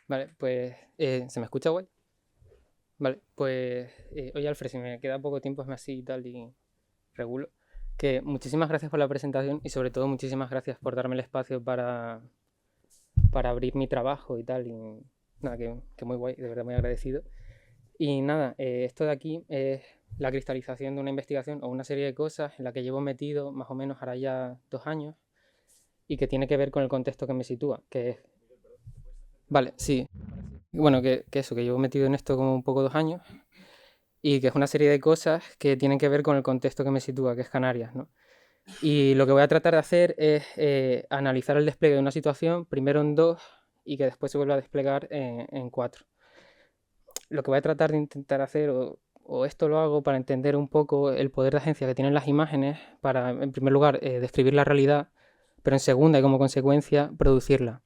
Vale, pues, ¿se me escucha guay? Vale, pues, oye Alfred, si me queda poco tiempo, es así y tal y regulo. Que muchísimas gracias por la presentación y sobre todo muchísimas gracias por darme el espacio para abrir mi trabajo y tal. Y nada, que muy guay, de verdad muy agradecido. Y nada, esto de aquí es la cristalización de una investigación o una serie de cosas en la que llevo metido más o menos ahora ya 2 años y que tiene que ver con el contexto que me sitúa, que es... Vale, sí. Bueno, que eso, que llevo metido en esto como un poco 2 años y que es una serie de cosas que tienen que ver con el contexto que me sitúa, que es Canarias, ¿no? Y lo que voy a tratar de hacer es analizar el despliegue de una situación, primero en dos, y que después se vuelva a desplegar en cuatro. Lo que voy a tratar de intentar hacer, o esto lo hago para entender un poco el poder de agencia que tienen las imágenes, para, en primer lugar, describir la realidad, pero en segunda y como consecuencia, producirla.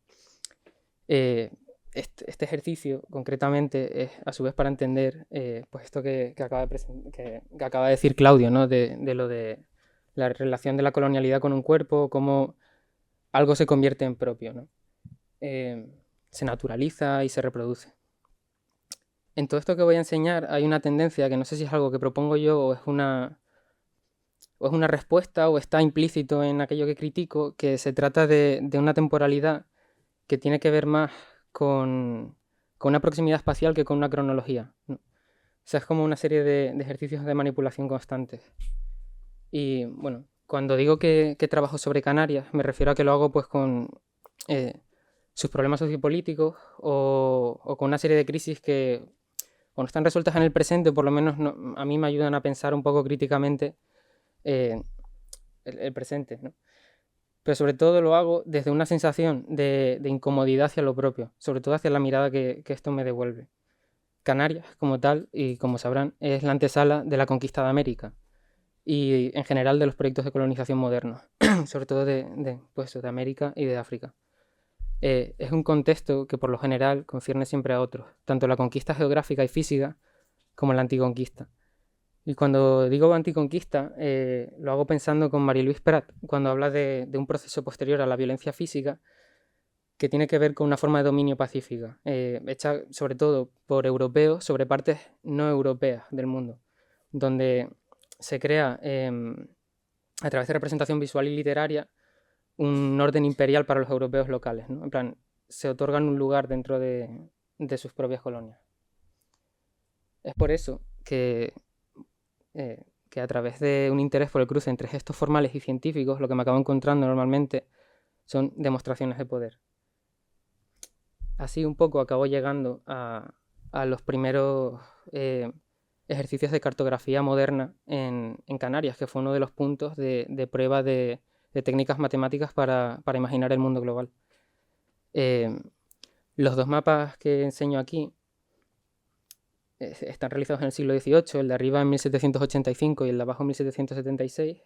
Eh, este ejercicio, concretamente, es a su vez para entender pues esto que acaba de decir Claudio, ¿no? De lo de la relación de la colonialidad con un cuerpo, cómo algo se convierte en propio, ¿no? Eh, Se naturaliza y se reproduce. En todo esto que voy a enseñar hay una tendencia que no sé si es algo que propongo yo o es una respuesta o está implícito en aquello que critico, que se trata de una temporalidad que tiene que ver más con una proximidad espacial que con una cronología, ¿no? O sea, es como una serie de ejercicios de manipulación constantes. Y bueno, cuando digo que trabajo sobre Canarias, me refiero a que lo hago pues con eh, sus problemas sociopolíticos o con una serie de crisis que o no están resueltas en el presente, por lo menos a mí me ayudan a pensar un poco críticamente eh, el presente, ¿no? Pero sobre todo lo hago desde una sensación de incomodidad hacia lo propio, sobre todo hacia la mirada que esto me devuelve. Canarias, como tal, y como sabrán, es la antesala de la conquista de América y en general de los proyectos de colonización modernos, sobre todo pues, de América y de África. Es un contexto que por lo general concierne siempre a otros, tanto la conquista geográfica y física como la anticonquista. Y cuando digo anticonquista, lo hago pensando con Marie Louise Prat, cuando habla de un proceso posterior a la violencia física que tiene que ver con una forma de dominio pacífica, hecha sobre todo por europeos sobre partes no europeas del mundo, donde se crea, a través de representación visual y literaria, un orden imperial para los europeos locales, ¿no? En plan, se otorgan un lugar dentro de sus propias colonias. Es por eso que a través de un interés por el cruce entre gestos formales y científicos, lo que me acabo encontrando normalmente son demostraciones de poder. Así un poco acabo llegando a los primeros eh, ejercicios de cartografía moderna en Canarias, que fue uno de los puntos de prueba de técnicas matemáticas para imaginar el mundo global. Eh, los dos mapas que enseño aquí están realizados en el siglo XVIII, el de arriba en 1785 y el de abajo en 1776,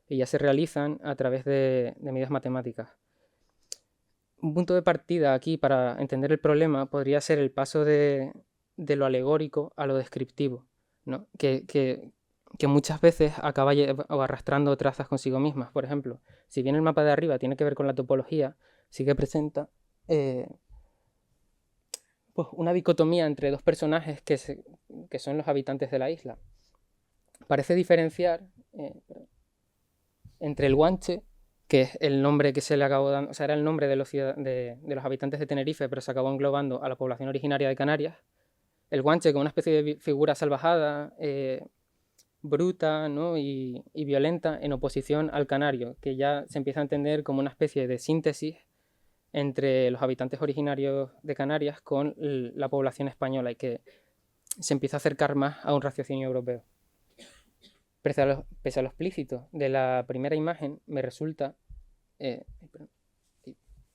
y ya se realizan a través de medidas matemáticas. Un punto de partida aquí para entender el problema podría ser el paso de lo alegórico a lo descriptivo, ¿no? Que muchas veces acaba arrastrando trazas consigo mismas. Por ejemplo, si bien el mapa de arriba tiene que ver con la topología, sí que presenta pues una dicotomía entre dos personajes que son los habitantes de la isla. Parece diferenciar entre el guanche, que es el nombre que se le acabó dando, o sea, era el nombre de los habitantes de Tenerife, pero se acabó englobando a la población originaria de Canarias. El guanche como una especie de figura salvajada, bruta, ¿no? y violenta, en oposición al canario, que ya se empieza a entender como una especie de síntesis entre los habitantes originarios de Canarias con la población española y que se empieza a acercar más a un raciocinio europeo. Pese a lo explícito de la primera imagen, me resulta eh,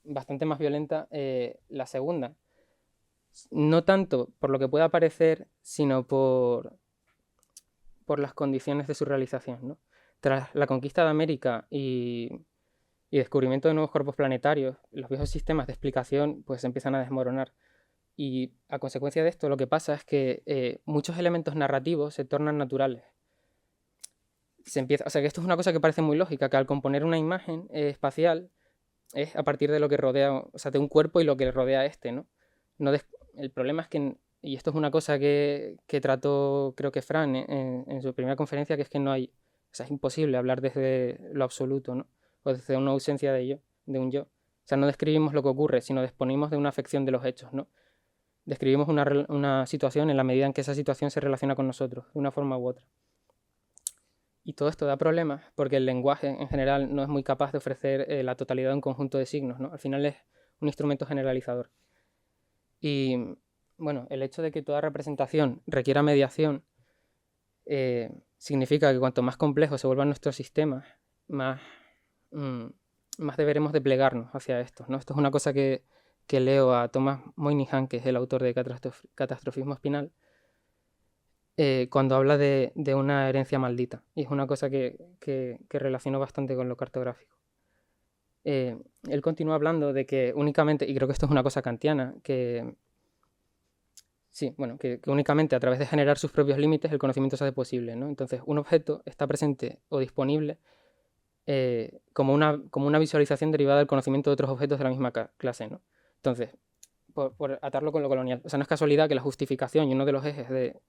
bastante más violenta la segunda. No tanto por lo que pueda parecer, sino por las condiciones de su realización, ¿no? Tras la conquista de América y descubrimiento de nuevos cuerpos planetarios, los viejos sistemas de explicación pues empiezan a desmoronar. Y a consecuencia de esto lo que pasa es que muchos elementos narrativos se tornan naturales. O sea que esto es una cosa que parece muy lógica, que al componer una imagen espacial es a partir de lo que rodea, o sea, de un cuerpo y lo que le rodea a este, ¿no? El problema es que, y esto es una cosa que trató, creo que Fran, en su primera conferencia, que es que no hay, o sea, es imposible hablar desde lo absoluto, ¿no? O desde una ausencia de yo, de un yo. O sea, no describimos lo que ocurre, sino disponemos de una afección de los hechos, ¿no? Describimos una situación en la medida en que esa situación se relaciona con nosotros, de una forma u otra. Y todo esto da problemas porque el lenguaje en general no es muy capaz de ofrecer la totalidad de un conjunto de signos, ¿no? Al final es un instrumento generalizador. Y bueno, el hecho de que toda representación requiera mediación significa que cuanto más complejos se vuelvan nuestros sistemas, más, más deberemos de plegarnos hacia estos, ¿no? Esto es una cosa que leo a Thomas Moynihan, que es el autor de Catastrofismo Espinal, cuando habla de una herencia maldita. Y es una cosa que relaciono bastante con lo cartográfico. Él continúa hablando de que únicamente, y creo que esto es una cosa kantiana, que únicamente a través de generar sus propios límites el conocimiento se hace posible, ¿no? Entonces, un objeto está presente o disponible como una visualización derivada del conocimiento de otros objetos de la misma clase, ¿no? Entonces, por atarlo con lo colonial, o sea, no es casualidad que la justificación y uno de los ejes de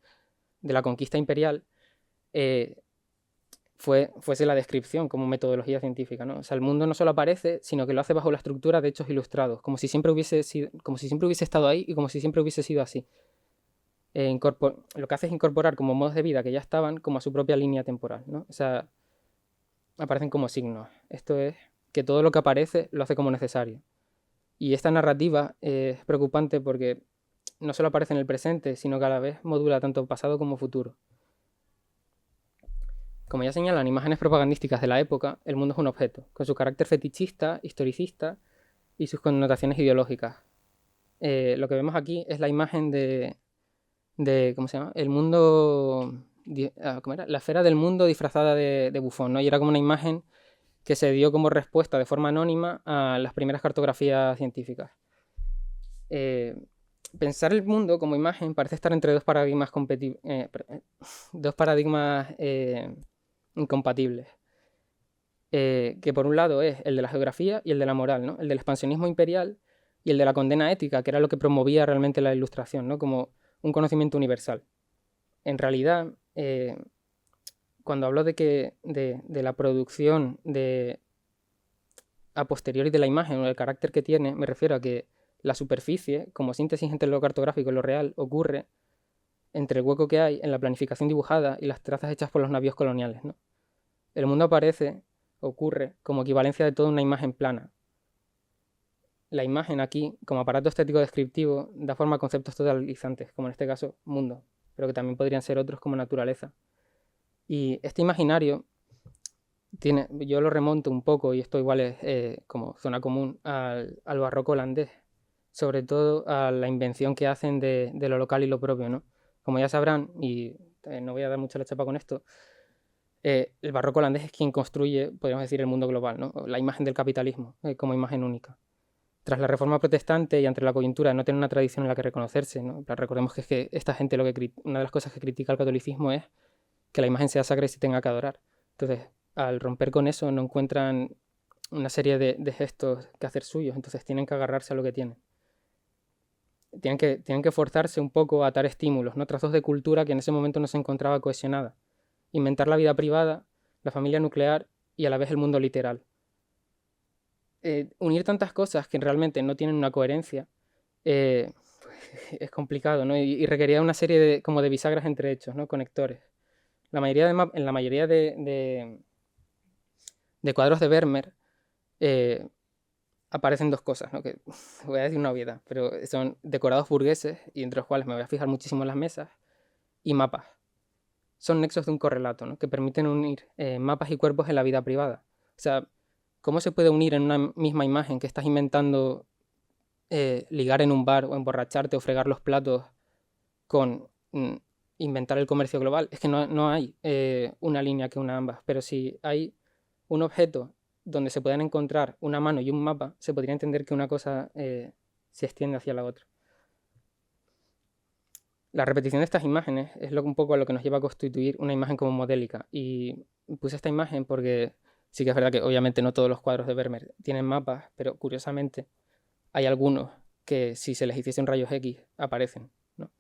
la conquista imperial fuese la descripción como metodología científica, ¿no? O sea, el mundo no solo aparece, sino que lo hace bajo la estructura de hechos ilustrados, como si siempre hubiese estado ahí y como si siempre hubiese sido así. Lo que hace es incorporar como modos de vida que ya estaban como a su propia línea temporal, ¿no? O sea, aparecen como signos. Esto es que todo lo que aparece lo hace como necesario. Y esta narrativa es preocupante porque no solo aparece en el presente, sino que a la vez modula tanto pasado como futuro. Como ya señalan imágenes propagandísticas de la época, el mundo es un objeto, con su carácter fetichista, historicista y sus connotaciones ideológicas. Lo que vemos aquí es la imagen de ¿cómo se llama? El mundo, ¿cómo era? La esfera del mundo disfrazada de bufón, ¿no? Y era como una imagen que se dio como respuesta de forma anónima a las primeras cartografías científicas. Pensar el mundo como imagen parece estar entre dos paradigmas incompatibles. Que por un lado es el de la geografía y el de la moral, ¿no? El del expansionismo imperial y el de la condena ética, que era lo que promovía realmente la Ilustración, ¿no? Como un conocimiento universal. En realidad, cuando hablo de la producción a posteriori de la imagen o del carácter que tiene, me refiero a que la superficie, como síntesis entre lo cartográfico y lo real, ocurre entre el hueco que hay en la planificación dibujada y las trazas hechas por los navíos coloniales, ¿no? El mundo ocurre como equivalencia de toda una imagen plana. La imagen aquí, como aparato estético descriptivo, da forma a conceptos totalizantes, como en este caso mundo, pero que también podrían ser otros como naturaleza. Y este imaginario yo lo remonto un poco, y esto igual es como zona común, al barroco holandés, sobre todo a la invención que hacen de lo local y lo propio, ¿no? Como ya sabrán, y no voy a dar mucha la chapa con esto, el barroco holandés es quien construye, podríamos decir, el mundo global, ¿no? La imagen del capitalismo como imagen única. Tras la reforma protestante y ante la coyuntura de no tener una tradición en la que reconocerse, ¿no? Recordemos que, esta gente una de las cosas que critica el catolicismo es que la imagen sea sacra y se tenga que adorar. Entonces, al romper con eso, no encuentran una serie de gestos que hacer suyos, entonces tienen que agarrarse a lo que tienen. Tienen que forzarse un poco a atar estímulos, ¿no? Trazos de cultura que en ese momento no se encontraba cohesionada. Inventar la vida privada, la familia nuclear y a la vez el mundo literal. Unir tantas cosas que realmente no tienen una coherencia es complicado, ¿no? Y requería una serie de bisagras entre hechos, ¿no? Conectores. En la mayoría de cuadros de Vermeer aparecen dos cosas, ¿no? Que voy a decir una obviedad, pero son decorados burgueses, y entre los cuales me voy a fijar muchísimo en las mesas, y mapas. Son nexos de un correlato, ¿no? Que permiten unir mapas y cuerpos en la vida privada. O sea, ¿cómo se puede unir en una misma imagen que estás inventando ligar en un bar o emborracharte o fregar los platos con inventar el comercio global? Es que no hay una línea que una ambas, pero si hay un objeto donde se puedan encontrar una mano y un mapa, se podría entender que una cosa se extiende hacia la otra. La repetición de estas imágenes es un poco a lo que nos lleva a constituir una imagen como modélica. Y puse esta imagen porque Sí que es verdad que obviamente no todos los cuadros de Vermeer tienen mapas, pero curiosamente hay algunos que si se les hiciese un rayos X aparecen, ¿no?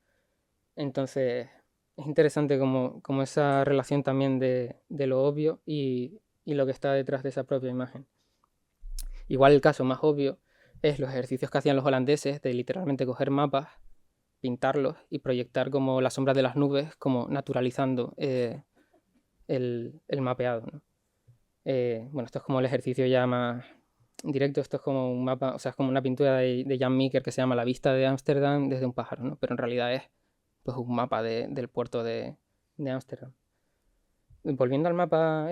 Entonces es interesante como esa relación también de lo obvio y lo que está detrás de esa propia imagen. Igual el caso más obvio es los ejercicios que hacían los holandeses de literalmente coger mapas, pintarlos y proyectar como las sombras de las nubes, como naturalizando el mapeado, ¿no? Bueno, esto es como el ejercicio ya más directo, esto es como un mapa, o sea, es como una pintura de Jan Meeker que se llama La vista de Ámsterdam desde un pájaro, ¿no? Pero en realidad es pues un mapa del puerto de Ámsterdam. Volviendo al mapa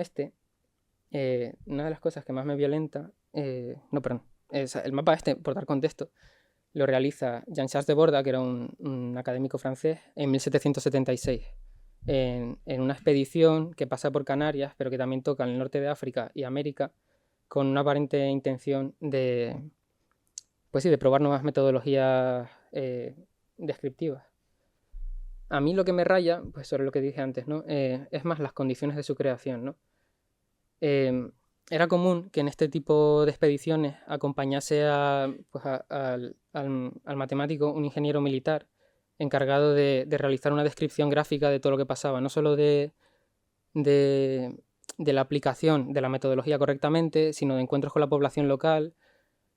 una de las cosas que más me violenta, no, perdón, el mapa por dar contexto, lo realiza Jean-Charles de Borda, que era un académico francés, en 1776, en una expedición que pasa por Canarias, pero que también toca el norte de África y América, con una aparente intención pues sí, de probar nuevas metodologías descriptivas. A mí lo que me raya, pues sobre lo que dije antes, ¿no? Es más las condiciones de su creación, ¿no? Era común que en este tipo de expediciones acompañase al matemático un ingeniero militar encargado de realizar una descripción gráfica de todo lo que pasaba, no solo de la aplicación de la metodología correctamente, sino de encuentros con la población local,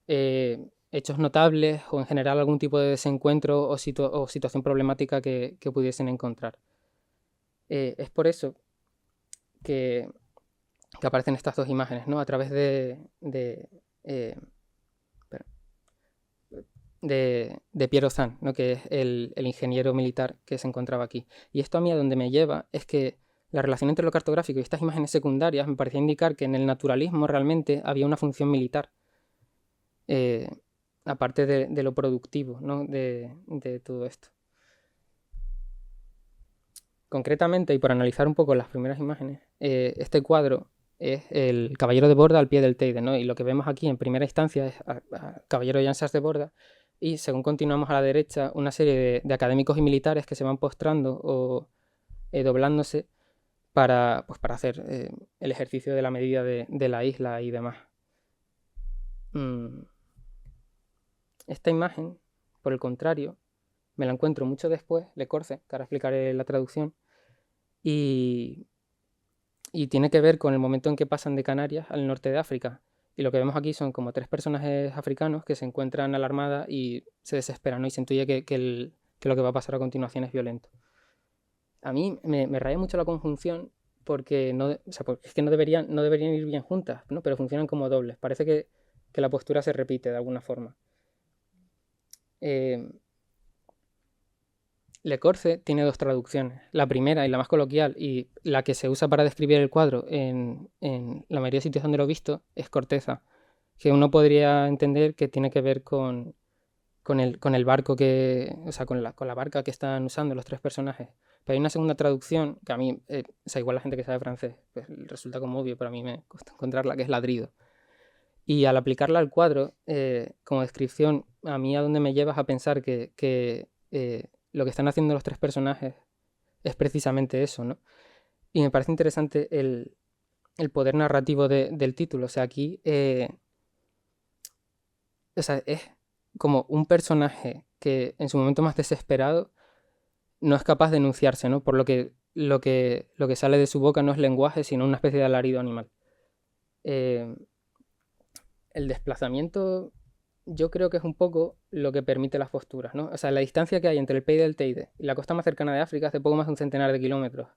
hechos notables o en general algún tipo de desencuentro o situación problemática que pudiesen encontrar. Es por eso que aparecen estas dos imágenes, ¿no? A través de Pierre Ozanne, ¿no? Que es el ingeniero militar que se encontraba aquí. Y esto a mí a donde me lleva es que la relación entre lo cartográfico y estas imágenes secundarias me parecía indicar que en el naturalismo realmente había una función militar, aparte de lo productivo, ¿no? de todo esto. Concretamente, y por analizar un poco las primeras imágenes, este cuadro es el Caballero de Borda al pie del Teide, ¿no? Y lo que vemos aquí en primera instancia es a Caballero Jean-Charles de Borda, y según continuamos a la derecha, una serie de académicos y militares que se van postrando o doblándose para hacer el ejercicio de la medida de la isla y demás. Esta imagen, por el contrario, me la encuentro mucho después, Le Corce, que ahora explicaré la traducción, y tiene que ver con el momento en que pasan de Canarias al norte de África. Y lo que vemos aquí son como tres personajes africanos que se encuentran alarmadas y se desesperan, ¿no? Y se intuye que lo que va a pasar a continuación es violento. A mí me raya mucho la conjunción porque porque es que no deberían ir bien juntas, ¿no? Pero funcionan como dobles. Parece que la postura se repite de alguna forma. Le Corce tiene dos traducciones. La primera y la más coloquial y la que se usa para describir el cuadro en la mayoría de sitios donde lo he visto es corteza, que uno podría entender que tiene que ver con el barco con la barca que están usando los tres personajes. Pero hay una segunda traducción que a mí, igual la gente que sabe francés, pues resulta como obvio, pero a mí me cuesta encontrarla, que es ladrido. Y al aplicarla al cuadro, como descripción, a mí a donde me llevas a pensar que lo que están haciendo los tres personajes es precisamente eso, ¿no? Y me parece interesante el poder narrativo del título. O sea, aquí es como un personaje que en su momento más desesperado no es capaz de enunciarse, ¿no? Por lo que sale de su boca no es lenguaje, sino una especie de alarido animal. El desplazamiento yo creo que es un poco lo que permite las posturas, ¿no? O sea, la distancia que hay entre el Pey del Teide y la costa más cercana de África es de poco más de un centenar de kilómetros.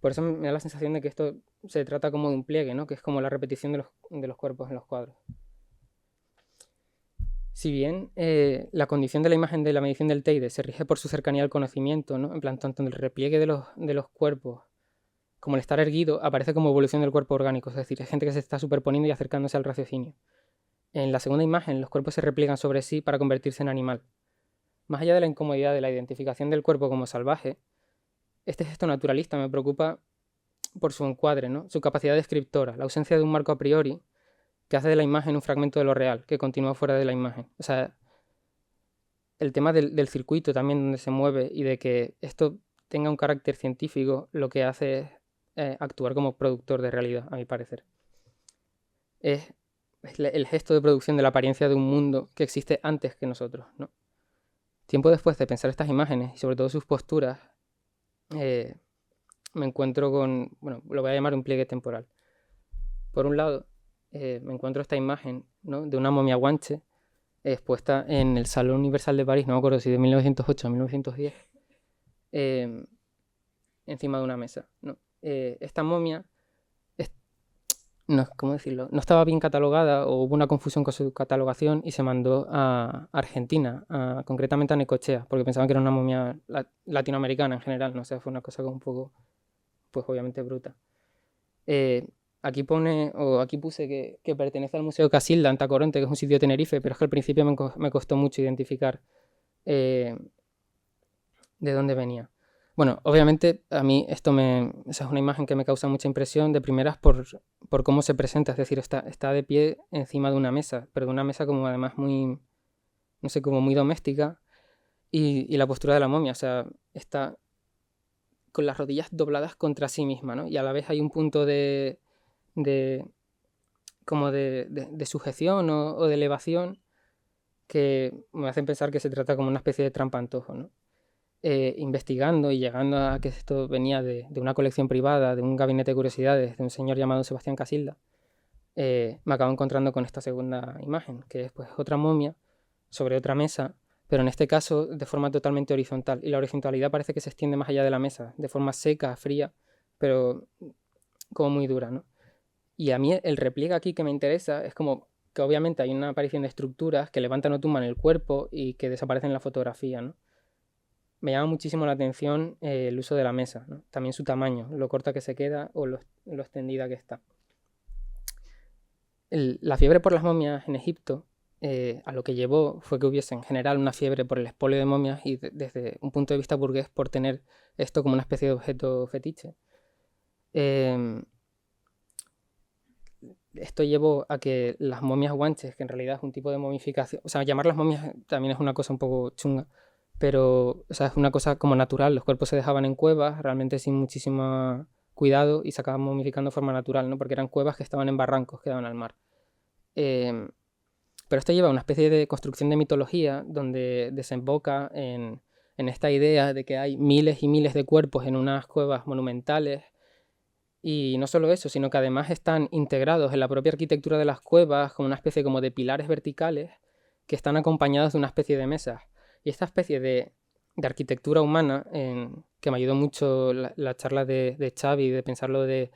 Por eso me da la sensación de que esto se trata como de un pliegue, ¿no? Que es como la repetición de los cuerpos en los cuadros. Si bien la condición de la imagen de la medición del Teide se rige por su cercanía al conocimiento, ¿no? En plan, tanto en el repliegue de los cuerpos como el estar erguido aparece como evolución del cuerpo orgánico, es decir, es gente que se está superponiendo y acercándose al raciocinio. En la segunda imagen, los cuerpos se repliegan sobre sí para convertirse en animal. Más allá de la incomodidad de la identificación del cuerpo como salvaje, este gesto naturalista me preocupa por su encuadre, ¿no? Su capacidad descriptora, la ausencia de un marco a priori que hace de la imagen un fragmento de lo real, que continúa fuera de la imagen. O sea, el tema del circuito también donde se mueve y de que esto tenga un carácter científico, lo que hace es actuar como productor de realidad, a mi parecer. es, el gesto de producción de la apariencia de un mundo que existe antes que nosotros, ¿no? Tiempo después de pensar estas imágenes y sobre todo sus posturas, me encuentro con, bueno, lo voy a llamar un pliegue temporal. Por un lado, me encuentro esta imagen, ¿no?, de una momia guanche expuesta en el Salón Universal de París, no me acuerdo si de 1908 o 1910, encima de una mesa, ¿no? Esta momia, no, ¿cómo decirlo?, no estaba bien catalogada o hubo una confusión con su catalogación y se mandó a Argentina, concretamente a Necochea, porque pensaban que era una momia latinoamericana en general, no sé, fue una cosa como un poco, pues obviamente bruta. Aquí puse que pertenece al Museo Casilda en Tacoronte, que es un sitio de Tenerife, pero es que al principio me costó mucho identificar de dónde venía. Bueno, obviamente a mí esa es una imagen que me causa mucha impresión de primeras por cómo se presenta, es decir, está de pie encima de una mesa, pero de una mesa como además muy, no sé, como muy doméstica, y la postura de la momia, o sea, está con las rodillas dobladas contra sí misma, ¿no? Y a la vez hay un punto de como de sujeción o de elevación que me hacen pensar que se trata como una especie de trampantojo, ¿no? Investigando y llegando a que esto venía de una colección privada, de un gabinete de curiosidades, de un señor llamado Sebastián Casilda, me acabo encontrando con esta segunda imagen, que es pues otra momia sobre otra mesa, pero en este caso de forma totalmente horizontal. Y la horizontalidad parece que se extiende más allá de la mesa, de forma seca, fría, pero como muy dura, ¿no? Y a mí el repliegue aquí que me interesa es como que obviamente hay una aparición de estructuras que levantan o tumban el cuerpo y que desaparecen en la fotografía, ¿no? Me llama muchísimo la atención el uso de la mesa, ¿no? También su tamaño, lo corta que se queda o lo extendida que está. La fiebre por las momias en Egipto a lo que llevó fue que hubiese en general una fiebre por el expolio de momias y desde un punto de vista burgués por tener esto como una especie de objeto fetiche. Esto llevó a que las momias guanches, que en realidad es un tipo de momificación, o sea, llamarlas momias también es una cosa un poco chunga, pero o sea, es una cosa como natural, los cuerpos se dejaban en cuevas, realmente sin muchísimo cuidado y se acaban momificando de forma natural, ¿no? Porque eran cuevas que estaban en barrancos, que daban al mar. Eh, pero esto lleva a una especie de construcción de mitología donde desemboca en esta idea de que hay miles y miles de cuerpos en unas cuevas monumentales. Y no solo eso, sino que además están integrados en la propia arquitectura de las cuevas como una especie como de pilares verticales que están acompañados de una especie de mesas. Y esta especie de arquitectura humana, que me ayudó mucho la charla de Xavi, de pensarlo de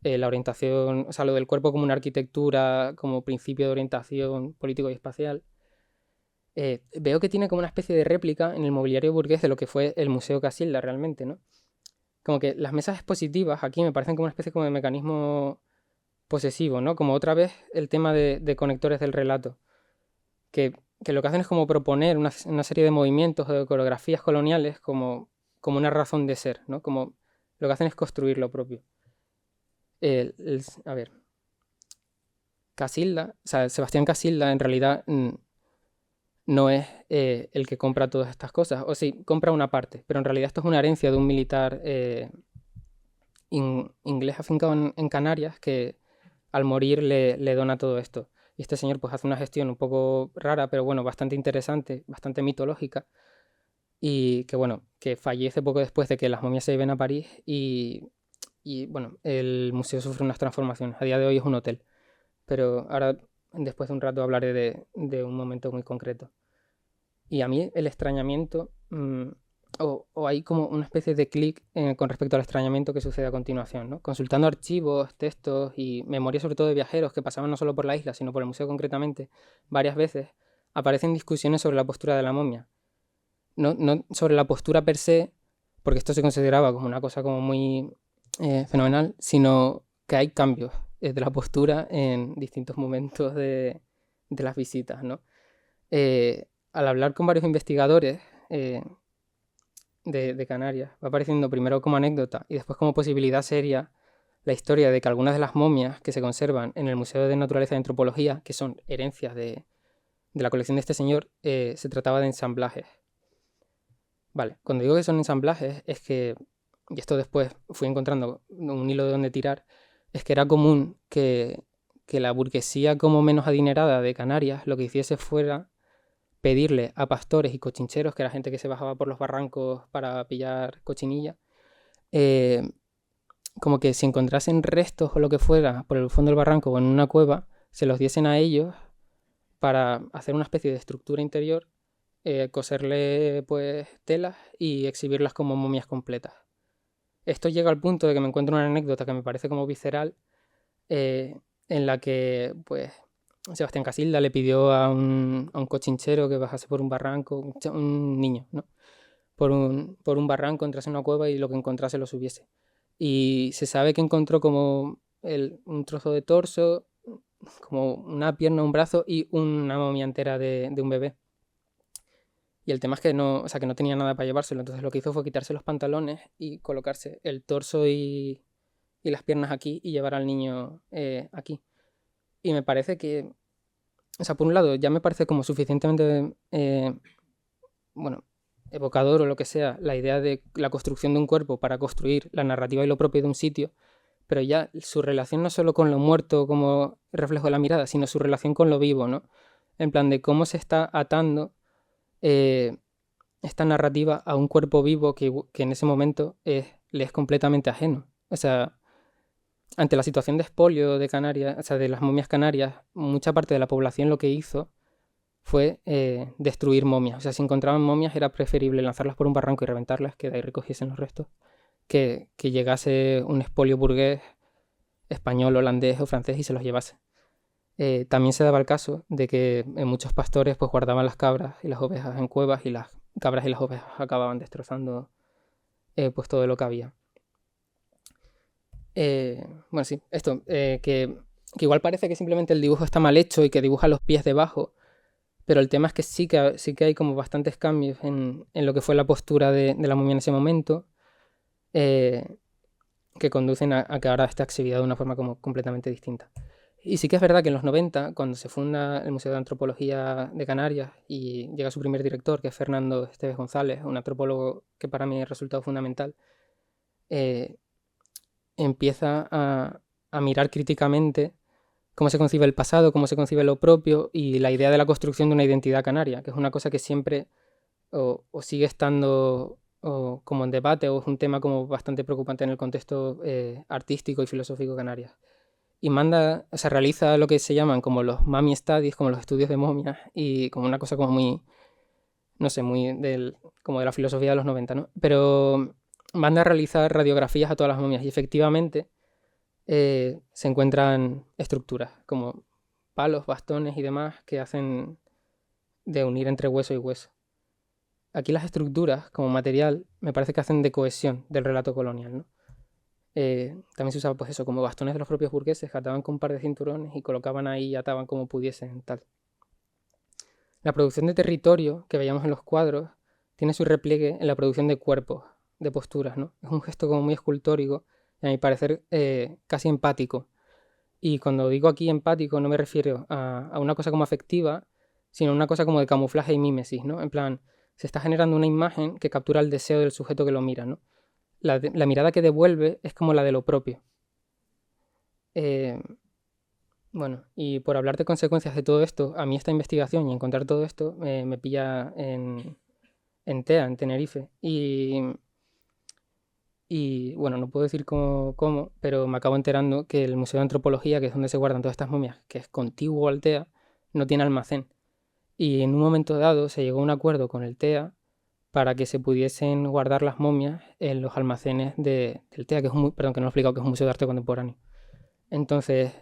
la orientación, o sea, lo del cuerpo como una arquitectura, como principio de orientación político y espacial, veo que tiene como una especie de réplica en el mobiliario burgués de lo que fue el Museo Casilda realmente, ¿no? Como que las mesas expositivas aquí me parecen como una especie como de mecanismo posesivo, ¿no? Como otra vez el tema de conectores del relato, que lo que hacen es como proponer una serie de movimientos o de coreografías coloniales como una razón de ser, ¿no? Como lo que hacen es construir lo propio. A ver, Casilda, o sea, Sebastián Casilda en realidad no es el que compra todas estas cosas, o sí, compra una parte, pero en realidad esto es una herencia de un militar inglés afincado en Canarias que al morir le dona todo esto. Y este señor pues hace una gestión un poco rara, pero bueno, bastante interesante, bastante mitológica, y que bueno, que fallece poco después de que las momias se lleven a París y bueno, el museo sufre unas transformaciones. A día de hoy es un hotel, pero ahora después de un rato hablaré de un momento muy concreto. Y a mí el extrañamiento, o hay como una especie de clic con respecto al extrañamiento que sucede a continuación, ¿no? Consultando archivos, textos y memorias sobre todo de viajeros que pasaban no solo por la isla, sino por el museo concretamente, varias veces, aparecen discusiones sobre la postura de la momia. No sobre la postura per se, porque esto se consideraba como una cosa como muy fenomenal, sino que hay cambios de la postura en distintos momentos de las visitas, ¿no? Al hablar con varios investigadores de Canarias, va apareciendo primero como anécdota y después como posibilidad seria la historia de que algunas de las momias que se conservan en el Museo de Naturaleza y Antropología, que son herencias de la colección de este señor, se trataba de ensamblajes. Vale, cuando digo que son ensamblajes es que, y esto después fui encontrando un hilo de donde tirar, es que era común que que la burguesía como menos adinerada de Canarias lo que hiciese fuera pedirle a pastores y cochincheros, que era gente que se bajaba por los barrancos para pillar cochinilla, eh, como que si encontrasen restos o lo que fuera por el fondo del barranco o en una cueva, se los diesen a ellos para hacer una especie de estructura interior, coserle pues telas y exhibirlas como momias completas. Esto llega al punto de que me encuentro una anécdota que me parece como visceral, en la que pues Sebastián Casilda le pidió a un cochinchero que bajase por un barranco, un niño, ¿no? Por un barranco, entrase en una cueva y lo que encontrase lo subiese. Y se sabe que encontró como un trozo de torso, como una pierna, un brazo y una momia entera de un bebé. Y el tema es que no, o sea, que no tenía nada para llevárselo. Entonces lo que hizo fue quitarse los pantalones y colocarse el torso y las piernas aquí y llevar al niño aquí. Y me parece que, o sea, por un lado ya me parece como suficientemente, bueno, evocador o lo que sea, la idea de la construcción de un cuerpo para construir la narrativa y lo propio de un sitio, pero ya su relación no solo con lo muerto como reflejo de la mirada, sino su relación con lo vivo, ¿no? En plan de cómo se está atando esta narrativa a un cuerpo vivo que en ese momento le es completamente ajeno. O sea, ante la situación de expolio de Canarias, o sea, de las momias canarias, mucha parte de la población lo que hizo fue destruir momias. O sea, si encontraban momias era preferible lanzarlas por un barranco y reventarlas, que de ahí recogiesen los restos, que llegase un expolio burgués, español, holandés o francés y se los llevase. También se daba el caso de que muchos pastores pues guardaban las cabras y las ovejas en cuevas y las cabras y las ovejas acababan destrozando pues todo lo que había. Bueno, sí, esto, que igual parece que simplemente el dibujo está mal hecho y que dibuja los pies debajo, pero el tema es que sí que hay como bastantes cambios en lo que fue la postura de la momia en ese momento, que conducen a que ahora esté exhibida de una forma como completamente distinta. Y sí que es verdad que en los 90, cuando se funda el Museo de Antropología de Canarias y llega su primer director, que es Fernando Esteves González, un antropólogo que para mí ha resultado fundamental, empieza a mirar críticamente cómo se concibe el pasado, cómo se concibe lo propio y la idea de la construcción de una identidad canaria, que es una cosa que siempre o sigue estando como en debate o es un tema como bastante preocupante en el contexto artístico y filosófico de Canarias. Y se realiza lo que se llaman como los mummy studies, como los estudios de momias, y como una cosa como muy, no sé, como de la filosofía de los 90, ¿no? Pero manda a realizar radiografías a todas las momias y efectivamente se encuentran estructuras como palos, bastones y demás que hacen de unir entre hueso y hueso. Aquí las estructuras como material me parece que hacen de cohesión del relato colonial, ¿no? También se usaba pues eso, como bastones de los propios burgueses que ataban con un par de cinturones y colocaban ahí y ataban como pudiesen, tal. La producción de territorio que veíamos en los cuadros tiene su repliegue en la producción de cuerpos, de posturas, ¿no? Es un gesto como muy escultórico y a mi parecer casi empático. Y cuando digo aquí empático no me refiero a una cosa como afectiva, sino a una cosa como de camuflaje y mímesis, ¿no? En plan, se está generando una imagen que captura el deseo del sujeto que lo mira, ¿no? La mirada que devuelve es como la de lo propio. Bueno, y por hablar de consecuencias de todo esto, a mí esta investigación y encontrar todo esto me pilla en TEA, en Tenerife. Y bueno, no puedo decir cómo, pero me acabo enterando que el Museo de Antropología, que es donde se guardan todas estas momias, que es contiguo al TEA, no tiene almacén. Y en un momento dado se llegó a un acuerdo con el TEA para que se pudiesen guardar las momias en los almacenes del TEA, perdón, que no lo he explicado, que es un museo de arte contemporáneo. Entonces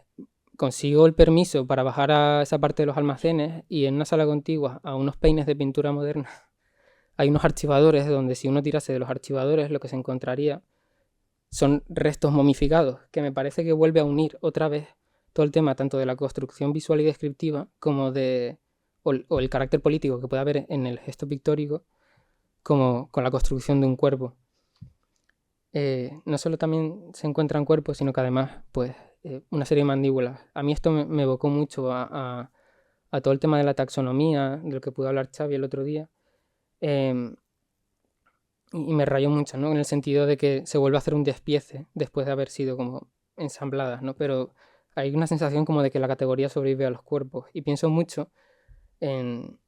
consigo el permiso para bajar a esa parte de los almacenes y en una sala contigua a unos peines de pintura moderna hay unos archivadores donde si uno tirase de los archivadores lo que se encontraría son restos momificados, que me parece que vuelve a unir otra vez todo el tema tanto de la construcción visual y descriptiva como o el carácter político que puede haber en el gesto pictórico como con la construcción de un cuerpo. No solo también se encuentran cuerpos, sino que además, pues, una serie de mandíbulas. A mí esto me evocó mucho a todo el tema de la taxonomía, de lo que pudo hablar Xavi el otro día, y me rayó mucho, ¿no? En el sentido de que se vuelve a hacer un despiece después de haber sido como ensambladas, ¿no? Pero hay una sensación como de que la categoría sobrevive a los cuerpos. Y pienso mucho en,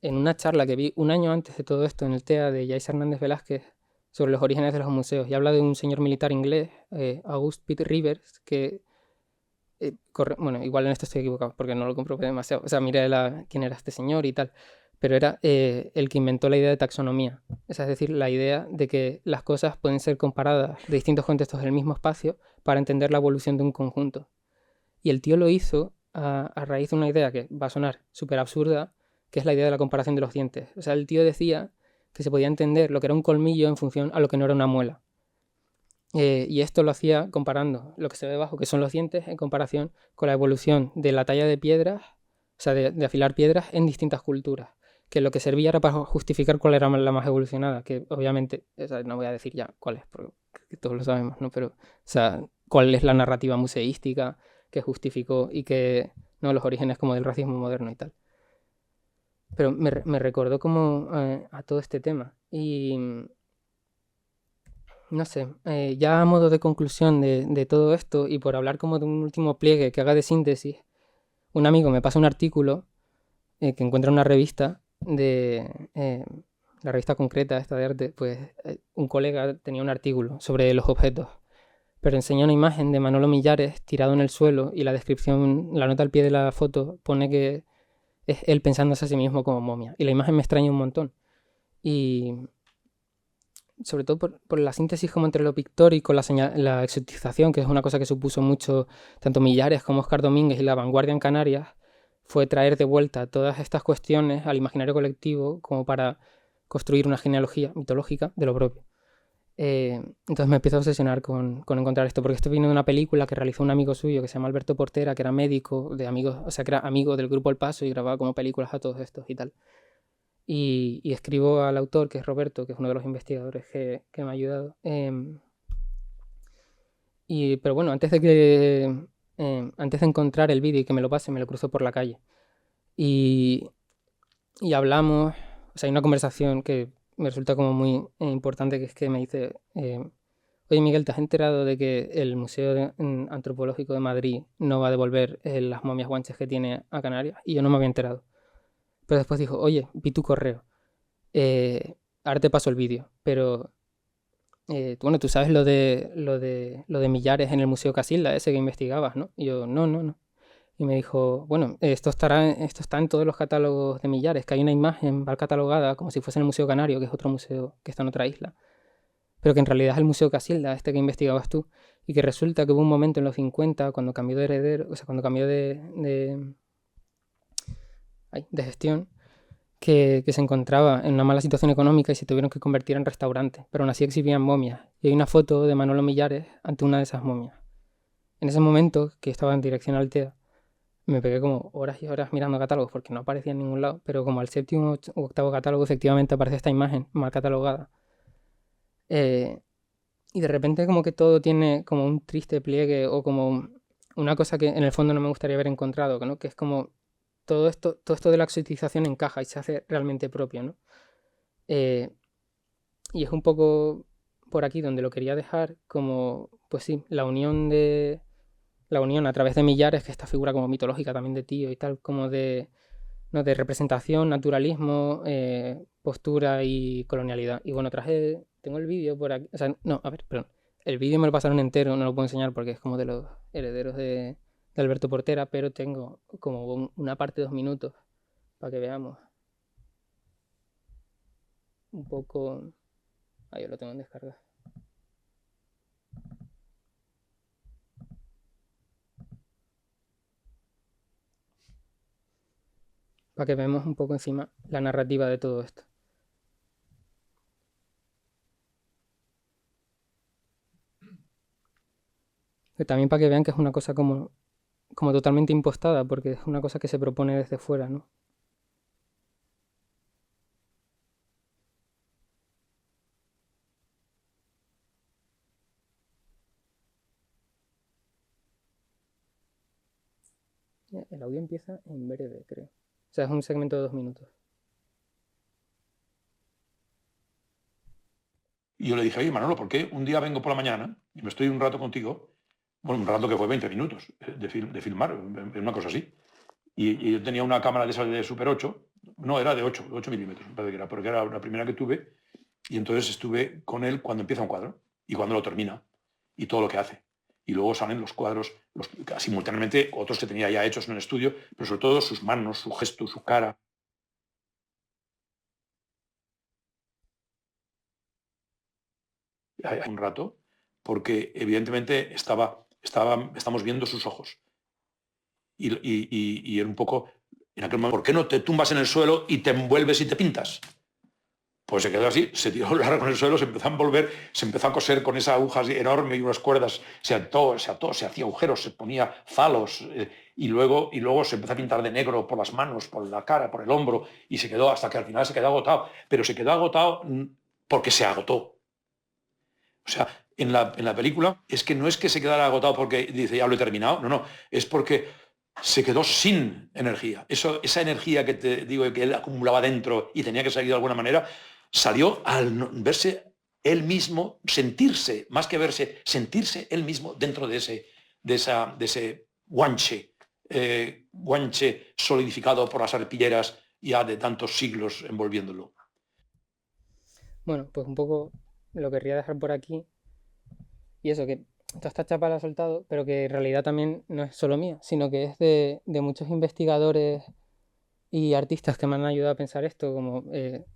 en una charla que vi un año antes de todo esto en el TEA de Jais Hernández Velázquez sobre los orígenes de los museos. Y habla de un señor militar inglés, August Pitt Rivers, que bueno, igual en esto estoy equivocado porque no lo comprobé demasiado. O sea, miré quién era este señor y tal. Pero era el que inventó la idea de taxonomía. Es decir, la idea de que las cosas pueden ser comparadas de distintos contextos del mismo espacio para entender la evolución de un conjunto. Y el tío lo hizo a raíz de una idea que va a sonar súper absurda, que es la idea de la comparación de los dientes. O sea, el tío decía que se podía entender lo que era un colmillo en función a lo que no era una muela. Y esto lo hacía comparando lo que se ve abajo, que son los dientes, en comparación con la evolución de la talla de piedras, o sea, de afilar piedras en distintas culturas. Que lo que servía era para justificar cuál era la más evolucionada, que obviamente, o sea, no voy a decir ya cuál es, porque todos lo sabemos, ¿no? Pero, o sea, cuál es la narrativa museística que justificó y que, no, los orígenes como del racismo moderno y tal. Pero me recordó como a todo este tema. Y no sé, ya a modo de conclusión de todo esto y por hablar como de un último pliegue que haga de síntesis, un amigo me pasa un artículo que encuentra en una revista la revista concreta esta de arte, pues un colega tenía un artículo sobre los objetos, pero enseña una imagen de Manolo Millares tirado en el suelo y la descripción, la nota al pie de la foto pone que es él pensándose a sí mismo como momia. Y la imagen me extraña un montón. Y sobre todo por la síntesis como entre lo pictórico, la exotización, que es una cosa que supuso mucho tanto Millares como Oscar Domínguez y la vanguardia en Canarias, fue traer de vuelta todas estas cuestiones al imaginario colectivo como para construir una genealogía mitológica de lo propio. Entonces me empiezo a obsesionar con encontrar esto, porque esto viene de una película que realizó un amigo suyo que se llama Alberto Portera, que era médico de amigos, o sea, que era amigo del grupo El Paso y grababa como películas a todos estos y tal. Y escribo al autor, que es Roberto, que es uno de los investigadores que me ha ayudado. Pero bueno, antes de encontrar el vídeo y que me lo pase, me lo cruzo por la calle. Y, y hablamos, o sea, hay una conversación que me resulta como muy importante, que es que me dice, oye Miguel, ¿te has enterado de que el Antropológico de Madrid no va a devolver las momias guanches que tiene a Canarias? Y yo no me había enterado. Pero después dijo, oye, vi tu correo. Ahora te paso el vídeo, pero bueno, tú sabes lo de Millares en el Museo Casilda, ese que investigabas, ¿no? Y yo, no, no, no. Y me dijo, bueno, esto está en todos los catálogos de Millares, que hay una imagen mal catalogada, como si fuese en el Museo Canario, que es otro museo que está en otra isla, pero que en realidad es el Museo Casilda, este que investigabas tú, y que resulta que hubo un momento en los 50, cuando cambió de heredero, o sea, cuando cambió de gestión, que se encontraba en una mala situación económica y se tuvieron que convertir en restaurante, pero aún así exhibían momias. Y hay una foto de Manolo Millares ante una de esas momias. En ese momento, que estaba en dirección al TEA, me pegué como horas y horas mirando catálogos porque no aparecía en ningún lado, pero como al séptimo o octavo catálogo efectivamente aparece esta imagen mal catalogada. Eh, y de repente como que todo tiene como un triste pliegue o como una cosa que en el fondo no me gustaría haber encontrado, ¿no? Que es como todo esto de la exotización encaja y se hace realmente propio, ¿no? Eh, y es un poco por aquí donde lo quería dejar, como, pues sí, la unión a través de Millares, que esta figura como mitológica también de tío y tal, como ¿no? De representación, naturalismo, postura y colonialidad. Y bueno, tengo el vídeo por aquí, o sea, no, a ver, perdón, el vídeo me lo pasaron entero, no lo puedo enseñar porque es como de los herederos de Alberto Portera, pero tengo como una parte de 2 minutos para que veamos un poco. Ahí yo lo tengo en descarga. Para que veamos un poco encima la narrativa de todo esto. Que también para que vean que es una cosa como totalmente impostada, porque es una cosa que se propone desde fuera, ¿no? El audio empieza en breve, creo. O sea, es un segmento de 2 minutos. Y yo le dije, oye, Manolo, ¿por qué un día vengo por la mañana y me estoy un rato contigo Bueno, un rato que fue 20 minutos de filmar, una cosa así. Y yo tenía una cámara de esa de Super 8, no, era de 8 milímetros, me parece que era, porque era la primera que tuve, y entonces estuve con él cuando empieza un cuadro y cuando lo termina, y todo lo que hace. Y luego salen los cuadros, simultáneamente otros que tenía ya hechos en el estudio, pero sobre todo sus manos, su gesto, su cara. Un rato, porque evidentemente estamos viendo sus ojos. Y era un poco, en aquel momento, ¿por qué no te tumbas en el suelo y te envuelves y te pintas? Pues se quedó así, se tiró largo en el suelo, se empezó a envolver, se empezó a coser con esa aguja enorme y unas cuerdas, se ató, se hacía agujeros, se ponía falos, y luego se empezó a pintar de negro por las manos, por la cara, por el hombro, y se quedó hasta que al final se quedó agotado. Pero se quedó agotado porque se agotó. O sea, en la película es que no es que se quedara agotado porque dice, ya lo he terminado, no, es porque se quedó sin energía. Esa energía que te digo que él acumulaba dentro y tenía que salir de alguna manera, salió al verse él mismo, sentirse, más que verse, sentirse él mismo dentro de ese guanche solidificado por las arpilleras ya de tantos siglos envolviéndolo. Bueno, pues un poco lo querría dejar por aquí. Y eso, que toda esta chapa la he soltado, pero que en realidad también no es solo mía, sino que es de muchos investigadores y artistas que me han ayudado a pensar esto, como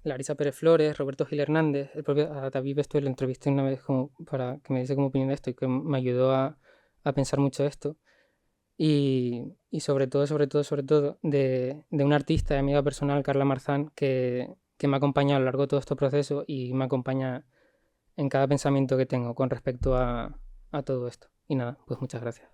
Larisa Pérez Flores, Roberto Gil Hernández, el propio a David Besto lo entrevisté una vez como para que me diese como opinión de esto y que me ayudó a pensar mucho esto. Y sobre todo, de una artista y amiga personal, Carla Marzán, que me ha acompañado a lo largo de todo este proceso y me acompaña en cada pensamiento que tengo con respecto a todo esto. Y nada, pues muchas gracias.